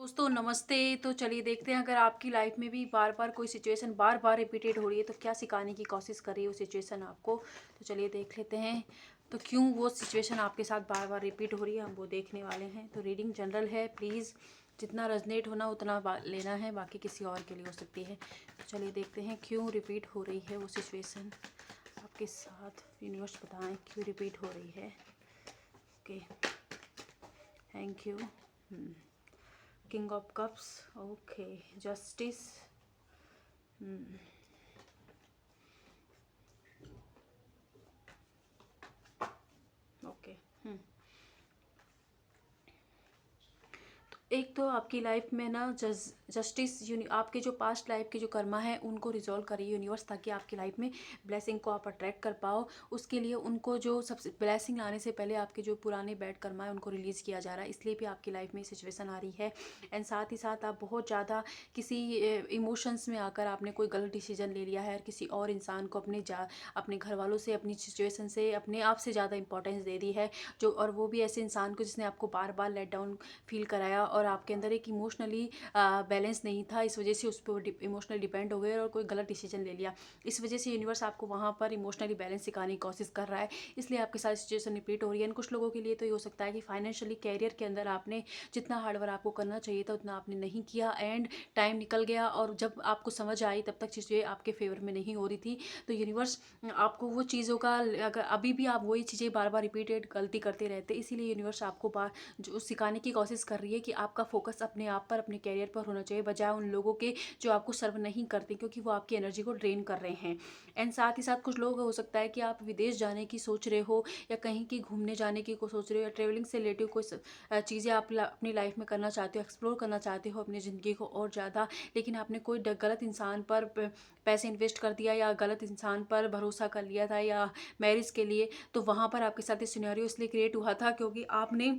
दोस्तों नमस्ते। तो चलिए देखते हैं, अगर आपकी लाइफ में भी बार बार कोई सिचुएशन बार बार रिपीटेड हो रही है तो क्या सिखाने की कोशिश कर रही है वो सिचुएशन आपको। तो चलिए देख लेते हैं, तो क्यों वो सिचुएशन आपके साथ बार बार रिपीट हो रही है हम वो देखने वाले हैं। तो रीडिंग जनरल है, प्लीज़ जितना रेजनेट होना उतना लेना है, बाकी किसी और के लिए हो सकती है। तो चलिए देखते हैं क्यों रिपीट हो रही है वो सिचुएशन आपके साथ। यूनिवर्स बताएं क्यों रिपीट हो रही है। Okay, thank you. King of cups, okay, justice, okay. एक तो आपकी लाइफ में ना जस्टिस आपके जो पास्ट लाइफ के जो कर्मा है उनको रिजॉल्व करिए यूनिवर्स, ताकि आपकी लाइफ में ब्लेसिंग को आप अट्रैक्ट कर पाओ। उसके लिए उनको जो सबसे ब्लेसिंग लाने से पहले आपके जो पुराने बैड कर्मा है उनको रिलीज़ किया जा रहा है, इसलिए भी आपकी लाइफ में सिचुएशन आ रही है। एंड साथ ही साथ आप बहुत ज़्यादा किसी इमोशंस में आकर आपने कोई गलत डिसीजन ले लिया है और किसी और इंसान को अपने घर वालों से, अपनी सिचुएशन से, अपने आप से ज़्यादा इंपॉर्टेंस दे दी है। जो और वो भी ऐसे इंसान को जिसने आपको बार बार लेट डाउन फील कराया और आपके अंदर एक इमोशनली बैलेंस नहीं था, इस वजह से उस पर इमोशनली डिपेंड हो गए और कोई गलत डिसीजन ले लिया। इस वजह से यूनिवर्स आपको वहाँ पर इमोशनली बैलेंस सिखाने की कोशिश कर रहा है, इसलिए आपके साथ सिचुएशन रिपीट हो रही है। कुछ लोगों के लिए तो ये हो सकता है कि फाइनेंशियली कैरियर के अंदर आपने जितना हार्डवर्क आपको करना चाहिए था उतना आपने नहीं किया, एंड टाइम निकल गया और जब आपको समझ आई तब तक चीज़ें आपके फेवर में नहीं हो रही थी। तो यूनिवर्स आपको वो चीज़ों का, अगर अभी भी आप वही चीज़ें बार बार रिपीटेड गलती करते रहते, इसीलिए यूनिवर्स आपको जो सिखाने की कोशिश कर रही है कि आपका फोकस अपने आप पर, अपने कैरियर पर होना चाहिए, बजाय उन लोगों के जो आपको सर्व नहीं करते, क्योंकि वो आपकी एनर्जी को ड्रेन कर रहे हैं। एंड साथ ही साथ कुछ लोग हो सकता है कि आप विदेश जाने की सोच रहे हो या कहीं की घूमने जाने की को सोच रहे हो या ट्रेवलिंग से रिलेटिव कोई चीज़ें आप अपनी लाइफ में करना चाहते हो, एक्सप्लोर करना चाहते हो अपनी ज़िंदगी को और ज़्यादा, लेकिन आपने कोई गलत इंसान पर पैसे इन्वेस्ट कर दिया या गलत इंसान पर भरोसा कर लिया था या मैरिज के लिए। तो वहाँ पर आपके साथ ये सिनेरियो इसलिए क्रिएट हुआ था क्योंकि आपने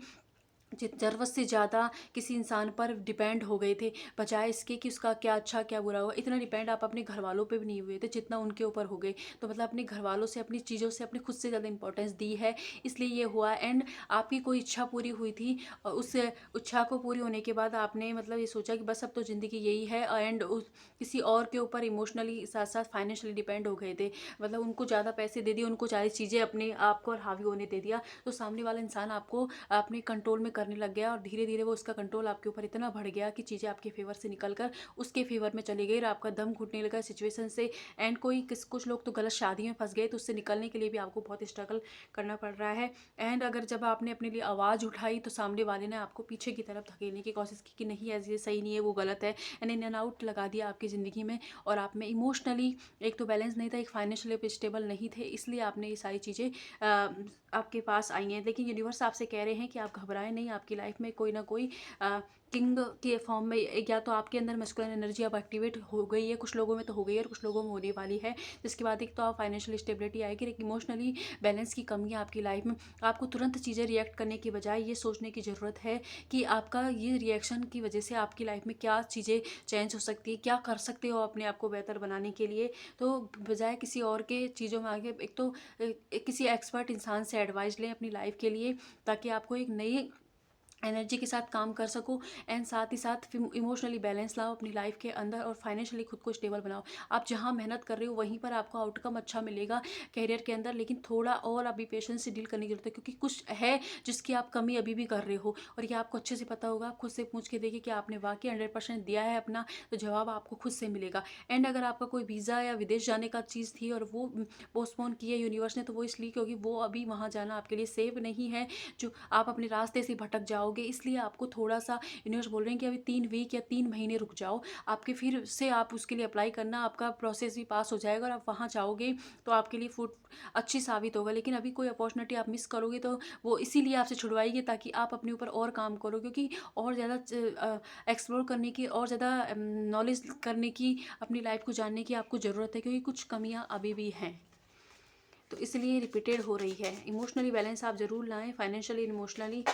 ज़रूरत से ज़्यादा किसी इंसान पर डिपेंड हो गए थे, बजाय इसके कि उसका क्या अच्छा क्या बुरा हुआ। इतना डिपेंड आप अपने घर वालों पे भी नहीं हुए थे जितना उनके ऊपर हो गए। तो मतलब अपने घर वालों से, अपनी चीज़ों से, अपने खुद से ज़्यादा इंपॉर्टेंस दी है, इसलिए ये हुआ। एंड आपकी कोई इच्छा पूरी हुई थी और उस इच्छा को पूरी होने के बाद आपने मतलब ये सोचा कि बस अब तो ज़िंदगी यही है, एंड किसी और के ऊपर इमोशनली साथ साथ फाइनेंशियली डिपेंड हो गए थे। मतलब उनको ज़्यादा पैसे दे दिए, उनको सारी चीज़ें अपने आप को हावी होने दे दिया। तो सामने वाला इंसान आपको अपने कंट्रोल में करने लग गया और धीरे धीरे वो उसका कंट्रोल आपके ऊपर इतना बढ़ गया कि चीज़ें आपके फेवर से निकल कर उसके फेवर में चली गई और आपका दम घुटने लगा सिचुएशन से। एंड कुछ लोग तो गलत शादी में फंस गए, तो उससे निकलने के लिए भी आपको बहुत स्ट्रगल करना पड़ रहा है। एंड अगर जब आपने अपने लिए आवाज़ उठाई तो सामने वाले ने आपको पीछे की तरफ धकेलने की कोशिश की कि नहीं ऐसे सही नहीं है, वो गलत है, एंड इन एंड आउट लगा दिया आपकी ज़िंदगी में। और आप में इमोशनली एक तो बैलेंस नहीं था, एक फाइनेंशियली स्टेबल नहीं थे, इसलिए आपने ये सारी चीज़ें आपके पास आई हैं। लेकिन यूनिवर्स आपसे कह रहे हैं कि आप घबराएं नहीं, आपकी लाइफ में कोई ना कोई किंग के फॉर्म में, या तो आपके अंदर मस्कुलिन एनर्जी अब एक्टिवेट हो गई है, कुछ लोगों में तो हो गई है और कुछ लोगों में होने वाली है। जिसके बाद एक तो आप फाइनेंशियल स्टेबिलिटी आएगी, एक इमोशनली बैलेंस की कमी है आपकी लाइफ में। आपको तुरंत चीज़ें रिएक्ट करने की बजाय ये सोचने की ज़रूरत है कि आपका ये रिएक्शन की वजह से आपकी लाइफ में क्या चीज़ें चेंज हो सकती है, क्या कर सकते हो अपने आप को बेहतर बनाने के लिए। तो बजाय किसी और के चीज़ों में आगे, एक तो किसी एक्सपर्ट इंसान से एडवाइस लें अपनी लाइफ के लिए, ताकि आपको एक नई एनर्जी के साथ काम कर सको। एंड साथ ही साथ इमोशनली बैलेंस लाओ अपनी लाइफ के अंदर और फाइनेंशियली खुद को स्टेबल बनाओ। आप जहाँ मेहनत कर रहे हो वहीं पर आपको आउटकम अच्छा मिलेगा कैरियर के अंदर, लेकिन थोड़ा और अभी पेशेंस से डील करने की जरूरत है, क्योंकि कुछ है जिसकी आप कमी अभी भी कर रहे हो और ये आपको अच्छे से पता होगा। आप खुद से पूछ के देखिए कि आपने वाकई 100% दिया है अपना, तो जवाब आपको खुद से मिलेगा। एंड अगर आपका कोई वीज़ा या विदेश जाने का चीज़ थी और वो पोस्टपोन की है यूनिवर्स ने, तो वो इसलिए क्योंकि वो अभी वहाँ जाना आपके लिए सेफ नहीं है, जो आप अपने रास्ते से भटक जाओगे। इसलिए आपको थोड़ा सा यूनिवर्स बोल रहे हैं कि अभी 3 वीक या 3 महीने रुक जाओ, आपके फिर से आप उसके लिए अप्लाई करना, आपका प्रोसेस भी पास हो जाएगा और आप वहाँ जाओगे तो आपके लिए फूड अच्छी साबित होगा। लेकिन अभी कोई अपॉर्चुनिटी आप मिस करोगे तो वो इसीलिए आपसे छुड़वाएगी ताकि आप अपने ऊपर और काम करो, क्योंकि और ज़्यादा एक्सप्लोर करने की और ज़्यादा नॉलेज करने की, अपनी लाइफ को जानने की आपको ज़रूरत है, क्योंकि कुछ कमियाँ अभी भी हैं। तो इसलिए रिपीटेड हो रही है। इमोशनली बैलेंस आप ज़रूर लाएं, फाइनेंशियली, इमोशनली,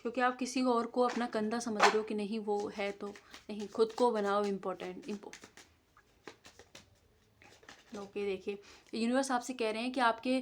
क्योंकि आप किसी और को अपना कंधा समझ रहे हो कि नहीं वो है तो नहीं, खुद को बनाओ इम्पोर्टेंट। ओके, देखिए यूनिवर्स आपसे कह रहे हैं कि आपके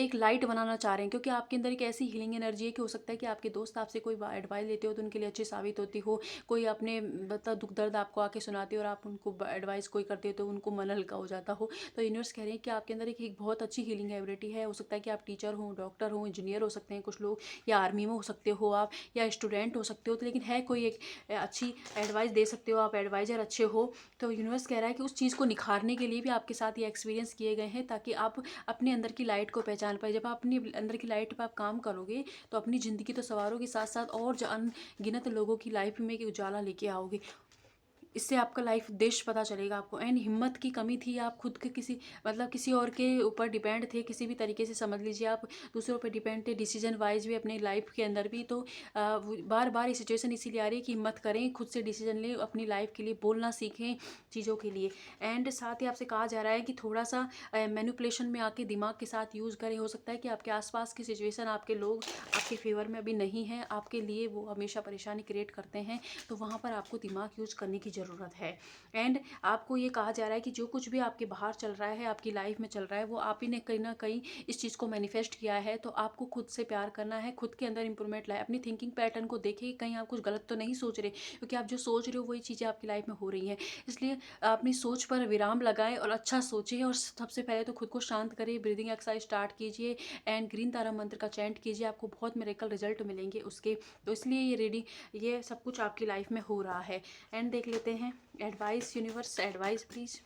एक लाइट बनाना चाह रहे हैं, क्योंकि आपके अंदर एक ऐसी हीलिंग एनर्जी है कि हो सकता है कि आपके दोस्त आपसे कोई एडवाइस लेते हो तो उनके लिए अच्छी साबित होती हो, कोई अपने मतलब दुख दर्द आपको आके सुनाते हो और आप उनको एडवाइस कोई करते हो तो उनको मन हल्का हो जाता हो। तो यूनिवर्स कह रहे हैं कि आपके अंदर एक बहुत अच्छी हीलिंग एबिलिटी है। हो सकता है कि आप टीचर हो, डॉक्टर हो, इंजीनियर हो सकते हैं कुछ लोग, या आर्मी में हो सकते हो आप, या स्टूडेंट हो सकते हो, तो लेकिन है कोई एक अच्छी एडवाइस दे सकते हो आप, एडवाइजर अच्छे हो। तो यूनिवर्स कह रहा है कि उस चीज़ को निखारने के लिए भी आपके साथ ये एक्सपीरियंस किए गए हैं, ताकि आप अपने अंदर की लाइट को पहचान पाए। जब आप अपनी अंदर की लाइट पर आप काम करोगे तो अपनी ज़िंदगी तो संवारोगे, साथ साथ और जो अनगिनत लोगों की लाइफ में एक उजाला लेके आओगे। इससे आपका लाइफ उद्देश्य पता चलेगा आपको। एंड हिम्मत की कमी थी, आप खुद के किसी मतलब किसी और के ऊपर डिपेंड थे, किसी भी तरीके से समझ लीजिए आप दूसरों पर डिपेंड थे, डिसीजन वाइज भी अपनी लाइफ के अंदर भी। तो बार बार ये सिचुएशन इसीलिए आ रही है कि हिम्मत करें, खुद से डिसीजन लें, अपनी लाइफ के लिए बोलना सीखें चीज़ों के लिए। एंड साथ ही आपसे कहा जा रहा है कि थोड़ा सा मैनिपुलेशन में आके दिमाग के साथ यूज़ करें। हो सकता है कि आपके आसपास की सिचुएशन, आपके लोग आपके फेवर में अभी नहीं हैं, आपके लिए वो हमेशा परेशानी क्रिएट करते हैं, तो वहाँ पर आपको दिमाग यूज करने की ज़रूरत है। एंड आपको ये कहा जा रहा है कि जो कुछ भी आपके बाहर चल रहा है, आपकी लाइफ में चल रहा है, वो आप ही ने कहीं ना कहीं इस चीज़ को मैनिफेस्ट किया है। तो आपको खुद से प्यार करना है, खुद के अंदर इंप्रूवमेंट लाए, अपनी थिंकिंग पैटर्न को देखिए कहीं आप कुछ गलत तो नहीं सोच रहे, क्योंकि आप जो सोच रहे हो वही चीज़ें आपकी लाइफ में हो रही हैं। इसलिए अपनी सोच पर विराम लगाएं और अच्छा सोचिए, और सबसे पहले तो खुद को शांत करिए, ब्रीदिंग एक्सरसाइज स्टार्ट कीजिए एंड ग्रीन तारा मंत्र का चैंट कीजिए, आपको बहुत मेरेकल रिजल्ट मिलेंगे उसके। तो इसलिए ये रीडिंग, ये सब कुछ आपकी लाइफ में हो रहा है। एंड देख लेते हैं advice, universe advice please.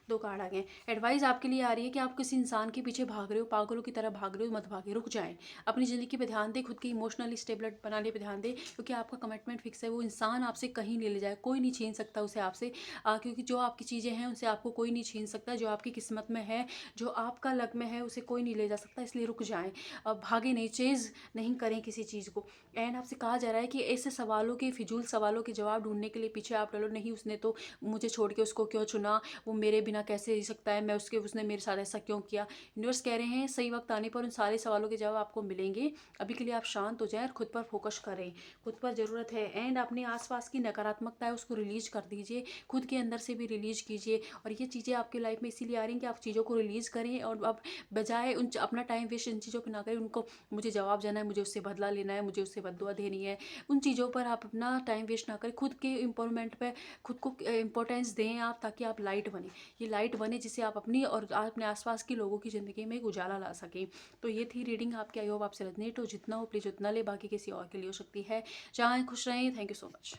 2 card आ गए। एडवाइस आपके लिए आ रही है कि आप किसी इंसान के पीछे भाग रहे हो, पागलों की तरह भाग रहे हो, मत भागे, रुक जाएं। अपनी ज़िंदगी पे ध्यान दें, खुद की इमोशनली स्टेबल बनाने पे ध्यान दें, क्योंकि आपका कमिटमेंट फिक्स है। वो इंसान आपसे कहीं नहीं ले जाए, कोई नहीं छीन सकता उसे आपसे, क्योंकि जो आपकी चीज़ें हैं उनसे आपको कोई नहीं छीन सकता। जो आपकी किस्मत में है, जो आपका लक में है, उसे कोई नहीं ले जा सकता। इसलिए रुक जाएं, भागे नहीं, चेज़ नहीं करें किसी चीज़ को। एंड आपसे कहा जा रहा है कि ऐसे सवालों के, फिजूल सवालों के जवाब ढूंढने के लिए पीछे आप डरो नहीं। उसने तो मुझे छोड़ के उसको क्यों चुना, वो मेरे बिना कैसे जी सकता है, मैं उसके, उसने मेरे साथ ऐसा क्यों किया। यूनिवर्स कह रहे हैं सही वक्त आने पर उन सारे सवालों के जवाब आपको मिलेंगे। अभी के लिए आप शांत हो जाएं और खुद पर फोकस करें, खुद पर ज़रूरत है। एंड अपने आसपास की नकारात्मकता है उसको रिलीज कर दीजिए, खुद के अंदर से भी रिलीज कीजिए। और ये चीज़ें आपकी लाइफ में इसीलिए आ रही हैं कि आप चीज़ों को रिलीज़ करें, और अब बजाय उन अपना टाइम वेस्ट इन चीज़ों पर ना करें। उनको मुझे जवाब जाना है, मुझे उससे बदला लेना है, मुझे उससे बददुआ देनी है, उन चीज़ों पर आप अपना टाइम वेस्ट ना करें। खुद के इम्प्रूवमेंट पे खुद को इम्पोर्टेंस दें आप, ताकि आप लाइट बने, ये लाइट बने जिससे आप अपनी और अपने आसपास की लोगों की ज़िंदगी में एक उजाला ला सकें। तो ये थी रीडिंग आपकी। आई होप आपसे रेजोनेट हो। जितना हो प्लीज़ उतना ले, बाकी किसी और के लिए हो सकती है। चाहे खुश रहें। Thank you so much.